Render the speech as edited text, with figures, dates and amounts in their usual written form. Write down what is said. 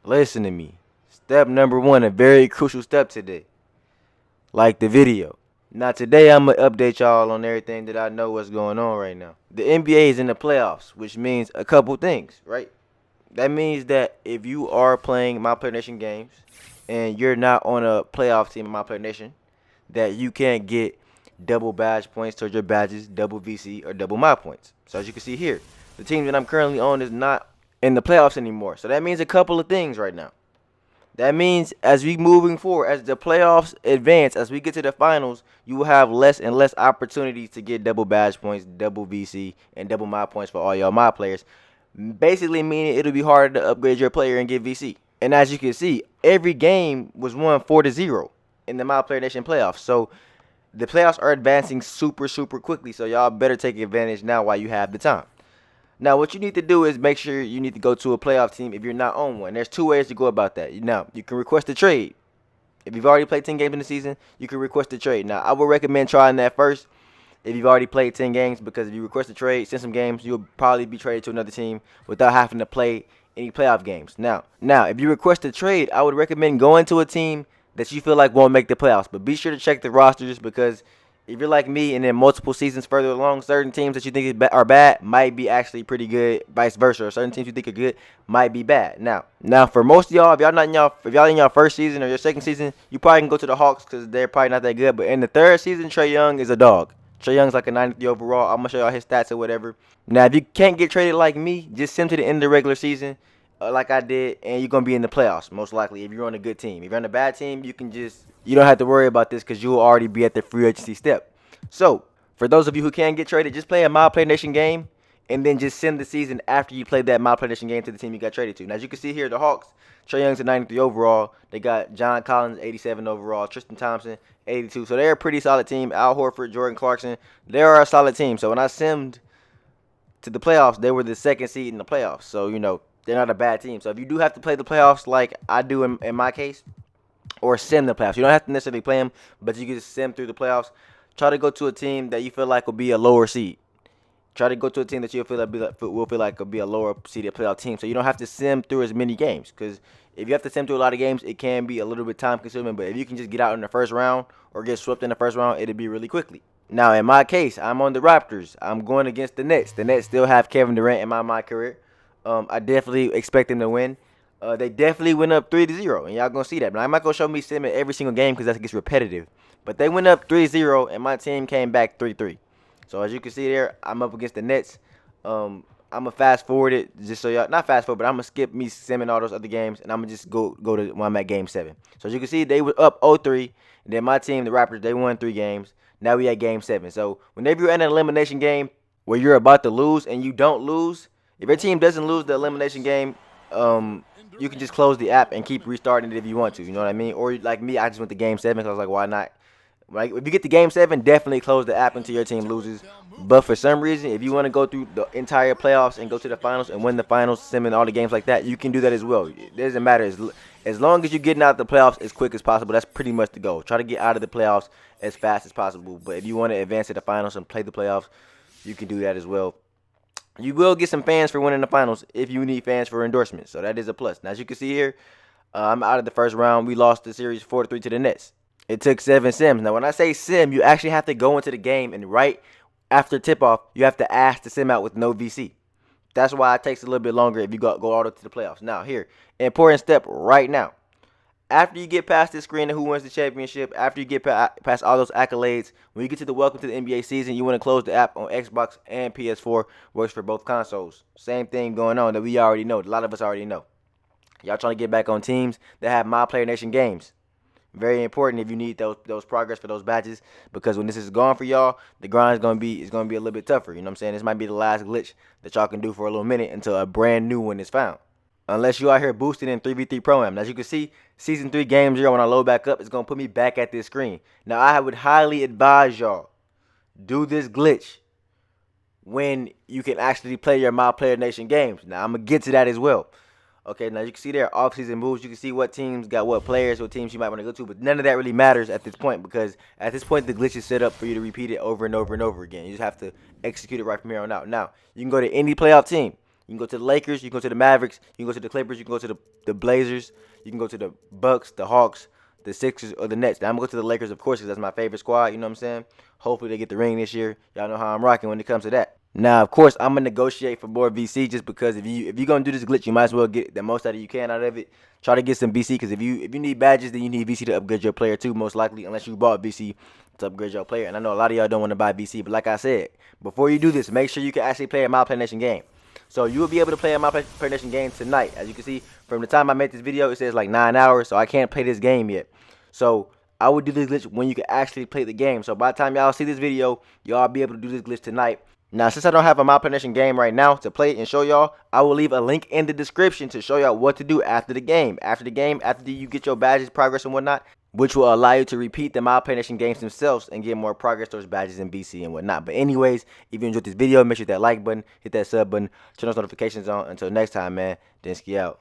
Listen to me. Step number one, a very crucial step today. Like the video. Now today I'm gonna update y'all on everything that I know what's going on right now. The NBA is in the playoffs, which means a couple things, right? That means that if you are playing My Player Nation games and you're not on a playoff team in My Player Nation, that you can't get double badge points towards your badges, double VC, or double my points. So as you can see here, the team that I'm currently on is not in the playoffs anymore. So that means a couple of things right now. That means as we moving forward, as the playoffs advance, as we get to the finals, you will have less and less opportunities to get double badge points, double VC, and double my points for all y'all my players. Basically meaning it'll be harder to upgrade your player and get VC. And as you can see, every game was won 4-0 in the My Player Nation playoffs. So the playoffs are advancing super, super quickly. So y'all better take advantage now while you have the time. Now, what you need to do is make sure you need to go to a playoff team if you're not on one. There's two ways to go about that. Now, you can request a trade. If you've already played 10 games in the season, you can request a trade. Now, I would recommend trying that first if you've already played 10 games, because if you request a trade, send some games, you'll probably be traded to another team without having to play any playoff games. Now, if you request a trade, I would recommend going to a team that you feel like won't make the playoffs. But be sure to check the rosters, because if you're like me and then multiple seasons further along, certain teams that you think are bad might be actually pretty good, vice versa. Or certain teams you think are good might be bad. Now for most of y'all, if y'all in y'all first season or your second season, you probably can go to the Hawks because they're probably not that good. But in the third season, Trae Young is a dog. Trae Young's like a 93 overall. I'm gonna show y'all his stats or whatever. Now, if you can't get traded like me, just send to the end of the regular season, like I did, and you're gonna be in the playoffs most likely if you're on a good team. If you're on a bad team, you don't have to worry about this because you will already be at the free agency step. So, for those of you who can't get traded, just play a My Player Nation game and then just send the season after you play that My Player Nation game to the team you got traded to. Now, as you can see here, the Hawks, Trae Young's a 93 overall. They got John Collins, 87 overall. Tristan Thompson, 82. So they're a pretty solid team. Al Horford, Jordan Clarkson, they are a solid team. So when I simmed to the playoffs, they were the second seed in the playoffs. So, they're not a bad team. So if you do have to play the playoffs like I do in my case, or sim the playoffs, you don't have to necessarily play them, but you can just sim through the playoffs. Try to go to a team that you feel like will be a lower seed. Try to go to a team that you will feel like will be a lower seeded playoff team, so you don't have to sim through as many games. Because if you have to sim through a lot of games, it can be a little bit time consuming. But if you can just get out in the first round or get swept in the first round, it'll be really quickly. Now, in my case, I'm on the Raptors. I'm going against the Nets. The Nets still have Kevin Durant in my career. I definitely expect them to win. They definitely went up 3-0, and y'all gonna see that. But I'm not gonna show me simming every single game because that gets repetitive. But they went up 3-0, and my team came back 3-3. So as you can see there, I'm up against the Nets. I'm gonna fast forward it just so y'all, not fast forward, but I'm gonna skip me simming all those other games, and I'm gonna just go to when I'm at Game 7. So as you can see, they were up 0-3, and then my team, the Raptors, they won 3 games. Now we at Game 7. So whenever you're in an elimination game where you're about to lose and you don't lose, if your team doesn't lose the elimination game, you can just close the app and keep restarting it if you want to. You know what I mean? Or like me, I just went to Game 7 because I was like, why not? Like, if you get to Game 7, definitely close the app until your team loses. But for some reason, if you want to go through the entire playoffs and go to the finals and win the finals, simming all the games like that, you can do that as well. It doesn't matter. As long as you're getting out of the playoffs as quick as possible, that's pretty much the goal. Try to get out of the playoffs as fast as possible. But if you want to advance to the finals and play the playoffs, you can do that as well. You will get some fans for winning the finals if you need fans for endorsements. So that is a plus. Now, as you can see here, I'm out of the first round. We lost the series 4-3 to the Nets. It took 7 sims. Now, when I say sim, you actually have to go into the game, and right after tip-off, you have to ask to sim out with no VC. That's why it takes a little bit longer if you go all the way to the playoffs. Now, here, important step right now. After you get past this screen of who wins the championship, after you get past all those accolades, when you get to the welcome to the NBA season, you want to close the app on Xbox and PS4. Works for both consoles. Same thing going on that we already know. A lot of us already know. Y'all trying to get back on teams that have My Player Nation games. Very important if you need those progress for those badges, because when this is gone for y'all, the grind is gonna be a little bit tougher. You know what I'm saying? This might be the last glitch that y'all can do for a little minute until a brand new one is found. Unless you out here boosting in 3v3 Pro-Am. As you can see, Season 3 Game 0, when I load back up, it's going to put me back at this screen. Now, I would highly advise y'all, do this glitch when you can actually play your My Player Nation games. Now, I'm going to get to that as well. Okay, now you can see there, off-season moves. You can see what teams got what players, what teams you might want to go to. But none of that really matters at this point, because at this point, the glitch is set up for you to repeat it over and over and over again. You just have to execute it right from here on out. Now, you can go to any playoff team. You can go to the Lakers, you can go to the Mavericks, you can go to the Clippers, you can go to the Blazers, you can go to the Bucks, the Hawks, the Sixers, or the Nets. Now, I'm going to go to the Lakers, of course, because that's my favorite squad, you know what I'm saying? Hopefully they get the ring this year. Y'all know how I'm rocking when it comes to that. Now, of course, I'm going to negotiate for more VC just because if you're going to do this glitch, you might as well get the most out of you can out of it. Try to get some VC because if you need badges, then you need VC to upgrade your player too, most likely, unless you bought VC to upgrade your player. And I know a lot of y'all don't want to buy VC, but like I said, before you do this, make sure you can actually play a My Play Nation game. So you will be able to play a My Play Nation game tonight. As you can see, from the time I made this video, it says like 9 hours, so I can't play this game yet. So I would do this glitch when you can actually play the game. So by the time y'all see this video, y'all be able to do this glitch tonight. Now, since I don't have a My Play Nation game right now to play and show y'all, I will leave a link in the description to show y'all what to do after the game. After you get your badges, progress, and whatnot, which will allow you to repeat the My Play Nation games themselves and get more progress towards badges and BC and whatnot. But anyways, if you enjoyed this video, make sure to hit that like button, hit that sub button, turn those notifications on. Until next time, man, Denski out.